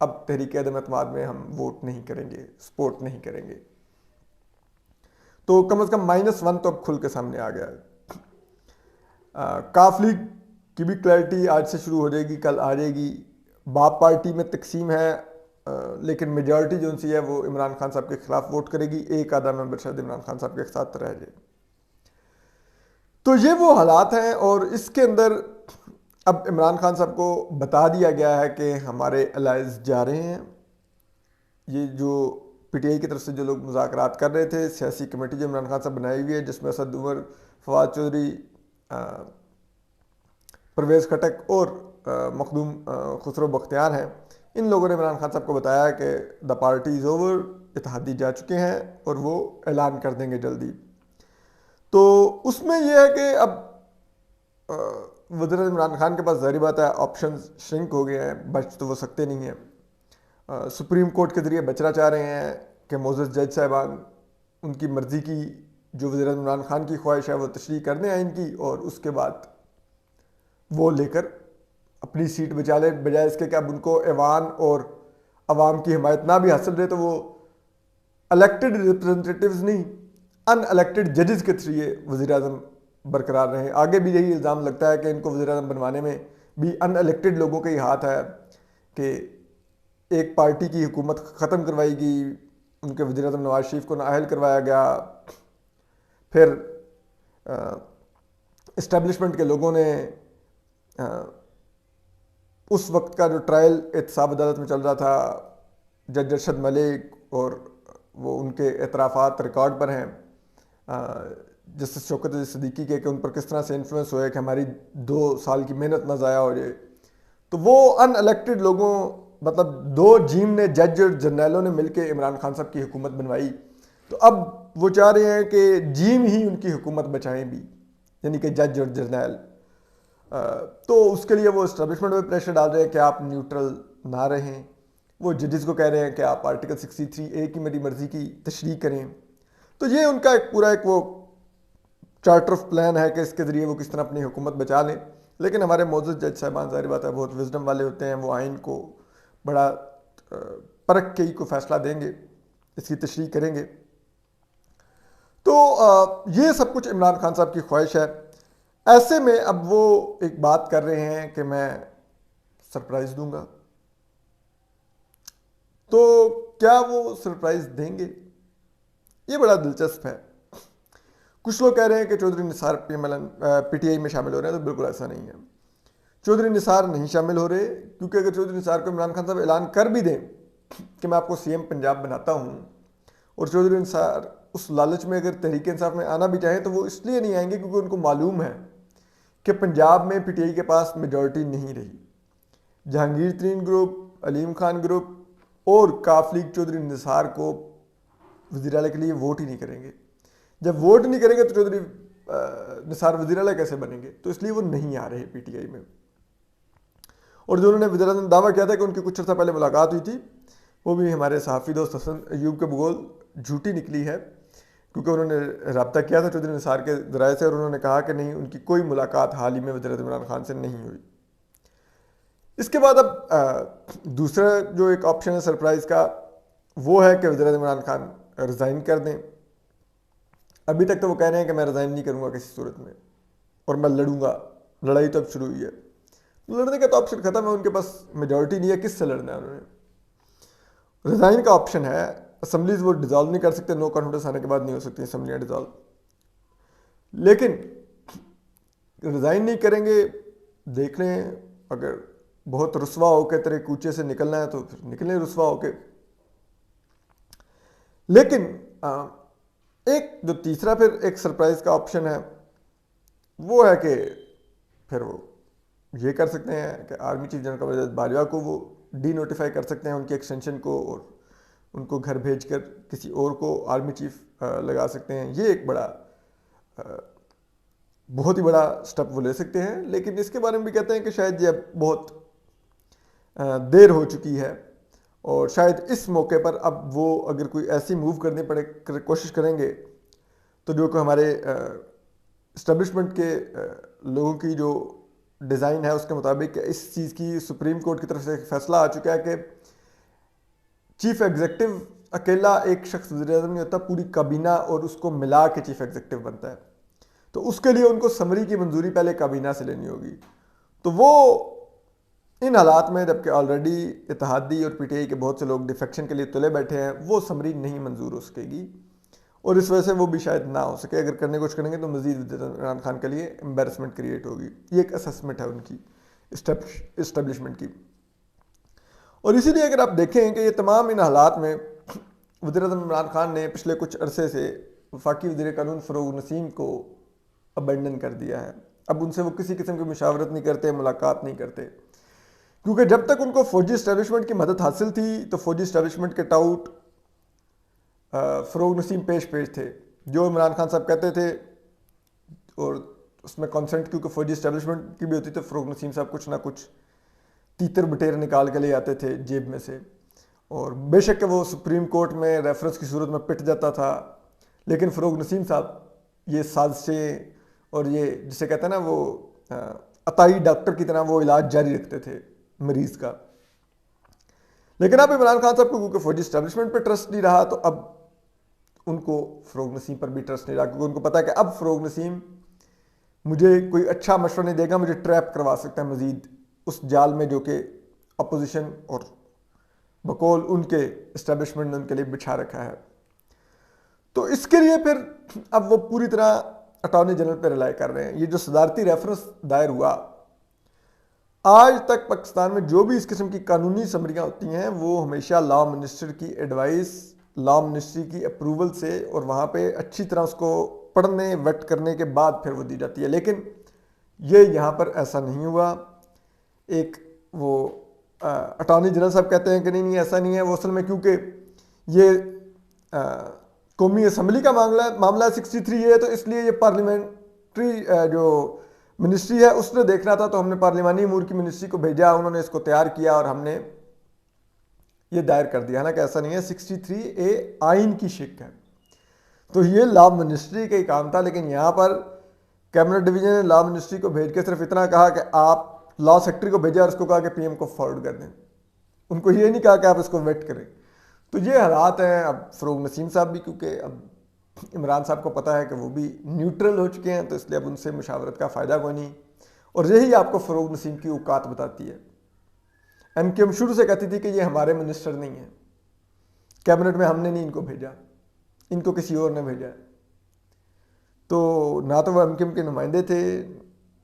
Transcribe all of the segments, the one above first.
اب تحریک عدم اعتماد میں ہم ووٹ نہیں کریں گے، سپورٹ نہیں کریں گے. تو کم از کم -1 تو اب کھل کے سامنے آ گیا ہے. کاف لیگ کی بھی کلیئرٹی آج سے شروع ہو جائے گی، کل آ جائے گی. باپ پارٹی میں تقسیم ہے، لیکن میجورٹی جو سی ہے وہ عمران خان صاحب کے خلاف ووٹ کرے گی. ایک آدھا ممبر شاید عمران خان صاحب کے ساتھ رہ جائے. تو یہ وہ حالات ہیں، اور اس کے اندر اب عمران خان صاحب کو بتا دیا گیا ہے کہ ہمارے الائز جا رہے ہیں. یہ جو پی ٹی آئی کی طرف سے جو لوگ مذاکرات کر رہے تھے، سیاسی کمیٹی جو عمران خان صاحب بنائی ہوئی ہے، جس میں اسد عمر، فواد چودھری، پرویز خٹک اور مخدوم خسرو بختیار ہیں، ان لوگوں نے عمران خان صاحب کو بتایا کہ دا پارٹی از اوور، اتحادی جا چکے ہیں اور وہ اعلان کر دیں گے جلدی. تو اس میں یہ ہے کہ اب وزیر عمران خان کے پاس ظاہری بات ہے آپشنز شرنک ہو گئے ہیں، بچ تو وہ سکتے نہیں ہیں. سپریم کورٹ کے ذریعے بچنا چاہ رہے ہیں کہ معزز جج صاحبان ان کی مرضی کی جو وزیر عمران خان کی خواہش ہے وہ تشریح کر دیں آئین کی، اور اس کے بعد وہ لے کر اپنی سیٹ بچا لے، بجائے اس کے کہ اب ان کو ایوان اور عوام کی حمایت نہ بھی حاصل رہے تو وہ الیکٹڈ ریپرزنٹیٹیوز نہیں، ان الیکٹڈ ججز کے ذریعے وزیر اعظم برقرار رہیں. آگے بھی یہی الزام لگتا ہے کہ ان کو وزیر اعظم بنوانے میں بھی ان الیکٹڈ لوگوں کا ہی ہاتھ ہے، کہ ایک پارٹی کی حکومت ختم کروائی گئی، ان کے وزیر اعظم نواز شریف کو نااہل کروایا گیا، پھر اسٹیبلشمنٹ کے لوگوں نے اس وقت کا جو ٹرائل احتساب عدالت میں چل رہا تھا، جج ارشد ملک، اور وہ ان کے اعترافات ریکارڈ پر ہیں جسٹس شوکت علی صدیقی کے، کہ ان پر کس طرح سے انفلوئنس ہوئے کہ ہماری 2 سال کی محنت نہ ضائع ہو جائے. تو وہ ان الیکٹڈ لوگوں، مطلب 2 جیم نے، جج اور جرنیلوں نے مل کے عمران خان صاحب کی حکومت بنوائی. تو اب وہ چاہ رہے ہیں کہ جیم ہی ان کی حکومت بچائیں بھی، یعنی کہ جج اور جرنیل. تو اس کے لیے وہ اسٹیبلشمنٹ پہ پریشر ڈال رہے ہیں کہ آپ نیوٹرل نہ رہیں. وہ ججز کو کہہ رہے ہیں کہ آپ آرٹیکل 63A کی میری مرضی کی تشریح کریں. تو یہ ان کا ایک پورا ایک وہ چارٹر آف پلان ہے کہ اس کے ذریعے وہ کس طرح اپنی حکومت بچا لیں. لیکن ہمارے معزز جج صاحبان ظاہر بات ہے بہت وزڈم والے ہوتے ہیں، وہ آئین کو بڑا پرکھ کے ہی کو فیصلہ دیں گے، اس کی تشریح کریں گے. تو یہ سب کچھ عمران خان صاحب کی خواہش ہے. ایسے میں اب وہ ایک بات کر رہے ہیں کہ میں سرپرائز دوں گا. تو کیا وہ سرپرائز دیں گے؟ یہ بڑا دلچسپ ہے. کچھ لوگ کہہ رہے ہیں کہ چودھری نثار پی ٹی آئی میں شامل ہو رہے ہیں، تو بالکل ایسا نہیں ہے. چودھری نثار نہیں شامل ہو رہے، کیونکہ اگر چودھری نثار کو عمران خان صاحب اعلان کر بھی دیں کہ میں آپ کو سی ایم پنجاب بناتا ہوں، اور چودھری نثار اس لالچ میں اگر تحریک انصاف میں آنا بھی چاہیں تو وہ اس لیے نہیں آئیں گے کیونکہ ان کو معلوم ہے کہ پنجاب میں پی ٹی آئی کے پاس میجورٹی نہیں رہی. جہانگیر ترین گروپ، علیم خان گروپ اور کاف لیگ چودھری نثار کو وزیر اعلیٰ کے لیے ووٹ ہی نہیں کریں گے. جب ووٹ نہیں کریں گے تو چودھری نثار وزیر اعلیٰ کیسے بنیں گے؟ تو اس لیے وہ نہیں آ رہے پی ٹی آئی میں. اور جو انہوں نے وزیر اعظم دعویٰ کیا تھا کہ ان کی کچھ عرصہ پہلے ملاقات ہوئی تھی، وہ بھی ہمارے صحافی دوست حسن ایوب کے بقول جھوٹی نکلی ہے، کیونکہ انہوں نے رابطہ کیا تھا چودھری نثار کے ذرائع سے، اور انہوں نے کہا کہ نہیں، ان کی کوئی ملاقات حال ہی میں وزیر اعظم عمران خان سے نہیں ہوئی. اس کے بعد اب دوسرا جو ایک آپشن ہے سرپرائز کا، وہ ہے کہ وزیر اعظم عمران خان ریزائن کر دیں. ابھی تک تو وہ کہہ رہے ہیں کہ میں ریزائن نہیں کروں گا کسی صورت میں، اور میں لڑوں گا. لڑائی تو اب شروع ہوئی ہے، لڑنے کا تو آپشن ختم ہے، ان کے پاس میجورٹی نہیں ہے، کس سے لڑنا ہے انہوں نے. ریزائن کا آپشن ہے. اسمبلیز وہ ڈیزالو نہیں کر سکتے، نو کانفیڈنس آنے کے بعد نہیں ہو سکتی اسمبلیاں ڈیزالو. لیکن ریزائن نہیں کریں گے، دیکھ لیں، اگر بہت رسوا ہو کے تیرے کوچے سے نکلنا ہے تو پھر نکلیں رسوا ہو کے. لیکن ایک جو تیسرا پھر ایک سرپرائز کا آپشن ہے، وہ ہے کہ پھر وہ یہ کر سکتے ہیں کہ army chief general Qamar Bajwa کو وہ ڈی نوٹیفائی کر سکتے ہیں ان کی ایکسٹینشن کو، اور ان کو گھر بھیج کر کسی اور کو آرمی چیف لگا سکتے ہیں. یہ ایک بڑا بہت ہی بڑا سٹیپ وہ لے سکتے ہیں. لیکن اس کے بارے میں بھی کہتے ہیں کہ شاید یہ بہت دیر ہو چکی ہے، اور شاید اس موقع پر اب وہ اگر کوئی ایسی موو کرنے پڑے کوشش کریں گے تو جو کہ ہمارے اسٹیبلشمنٹ کے لوگوں کی جو ڈیزائن ہے اس کے مطابق اس چیز کی سپریم کورٹ کی طرف سے فیصلہ آ چکا ہے کہ چیف ایگزیکٹو اکیلا ایک شخص وزیر اعظم نہیں ہوتا، پوری کابینہ اور اس کو ملا کے چیف ایگزیکٹو بنتا ہے. تو اس کے لیے ان کو سمری کی منظوری پہلے کابینہ سے لینی ہوگی. تو وہ ان حالات میں جبکہ آلریڈی اتحادی اور پی ٹی آئی کے بہت سے لوگ ڈیفیکشن کے لیے تلے بیٹھے ہیں، وہ سمری نہیں منظور ہو سکے گی اور اس وجہ سے وہ بھی شاید نہ ہو سکے. اگر کرنے کی کوشش کریں گے تو مزید عمران خان کے لیے امبیرسمنٹ کریٹ ہوگی. یہ ایک اسسمنٹ ہے ان کی اسٹیبلشمنٹ کی. اور اسی لیے اگر آپ دیکھیں کہ یہ تمام ان حالات میں وزیر اعظم عمران خان نے پچھلے کچھ عرصے سے وفاقی وزیر قانون فروغ نسیم کو ابینڈن کر دیا ہے. اب ان سے وہ کسی قسم کی مشاورت نہیں کرتے، ملاقات نہیں کرتے، کیونکہ جب تک ان کو فوجی اسٹیبلشمنٹ کی مدد حاصل تھی تو فوجی اسٹیبلشمنٹ کے ٹاؤٹ فروغ نسیم پیش تھے. جو عمران خان صاحب کہتے تھے اور اس میں کانسنٹ کیونکہ فوجی اسٹیبلشمنٹ کی بھی ہوتی تو فروغ نسیم صاحب کچھ نہ کچھ تیتر بٹیر نکال کے لے آتے تھے جیب میں سے. اور بے شک کہ وہ سپریم کورٹ میں ریفرنس کی صورت میں پٹ جاتا تھا، لیکن فروغ نسیم صاحب یہ سازشیں اور یہ جسے کہتے ہیں نا وہ عطائی ڈاکٹر کی طرح وہ علاج جاری رکھتے تھے مریض کا. لیکن اب عمران خان صاحب کو کیونکہ فوجی اسٹیبلشمنٹ پہ ٹرسٹ نہیں رہا تو اب ان کو فروغ نسیم پر بھی ٹرسٹ نہیں رہا، کیونکہ ان کو پتا ہے کہ اب فروغ نسیم مجھے کوئی اچھا مشورہ نہیں دے گا، مجھے ٹریپ کروا سکتا ہے مزید اس جال میں جو کہ اپوزیشن اور بقول ان کے اسٹیبلشمنٹ نے ان کے لیے بچھا رکھا ہے. تو اس کے لیے پھر اب وہ پوری طرح اٹارنی جنرل پہ ریلائی کر رہے ہیں. یہ جو صدارتی ریفرنس دائر ہوا، آج تک پاکستان میں جو بھی اس قسم کی قانونی سمریاں ہوتی ہیں وہ ہمیشہ لا منسٹر کی ایڈوائس، لا منسٹری کی اپروول سے اور وہاں پہ اچھی طرح اس کو پڑھنے ویٹ کرنے کے بعد پھر وہ دی جاتی ہے. لیکن یہ یہاں پر ایسا نہیں ہوا. ایک وہ اٹارنی جنرل صاحب کہتے ہیں کہ نہیں ایسا نہیں ہے، وہ اصل میں کیونکہ یہ قومی اسمبلی کا معاملہ 63 ہے تو اس لیے یہ پارلیمنٹری جو منسٹری ہے اس نے دیکھنا تھا، تو ہم نے پارلیمانی امور کی منسٹری کو بھیجا، انہوں نے اس کو تیار کیا اور ہم نے یہ دائر کر دیا. حالانکہ ایسا نہیں ہے، 63A آئین کی شک ہے. تو یہ لا منسٹری کا ہی کام تھا. لیکن یہاں پر کیبنٹ ڈویژن نے لا منسٹری کو بھیج کے صرف اتنا کہا کہ آپ لا سیکٹری کو بھیجا اور اس کو کہا کہ پی ایم کو فارورڈ کر دیں. ان کو یہ نہیں کہا کہ آپ اس کو ویٹ کریں. تو یہ حالات ہیں. اب فروغ نسیم صاحب بھی کیونکہ اب عمران صاحب کو پتا ہے کہ وہ بھی نیوٹرل ہو چکے ہیں تو اس لیے اب ان سے مشاورت کا فائدہ کوئی نہیں. اور یہی آپ کو فروغ نسیم کی اوقات بتاتی ہے. ایم کیو ایم شروع سے کہتی تھی کہ یہ ہمارے منسٹر نہیں ہیں، کیبنٹ میں ہم نے نہیں ان کو بھیجا، ان کو کسی اور نے بھیجا. تو نہ تو وہ ایم کیو ایم کے نمائندے تھے،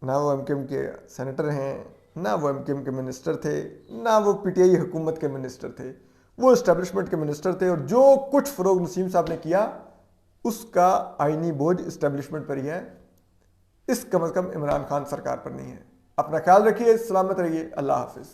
نہ وہ ایم کیو ایم کے سینیٹر ہیں، نہ وہ ایم کیو ایم کے منسٹر تھے، نہ وہ پی ٹی آئی حکومت کے منسٹر تھے. وہ اسٹیبلشمنٹ کے منسٹر تھے. اور جو کچھ فروغ نسیم صاحب نے کیا اس کا آئینی بوجھ اسٹیبلشمنٹ پر ہی ہے، اس کم از کم عمران خان سرکار پر نہیں ہے. اپنا خیال رکھیے، سلامت رہیے. اللہ حافظ.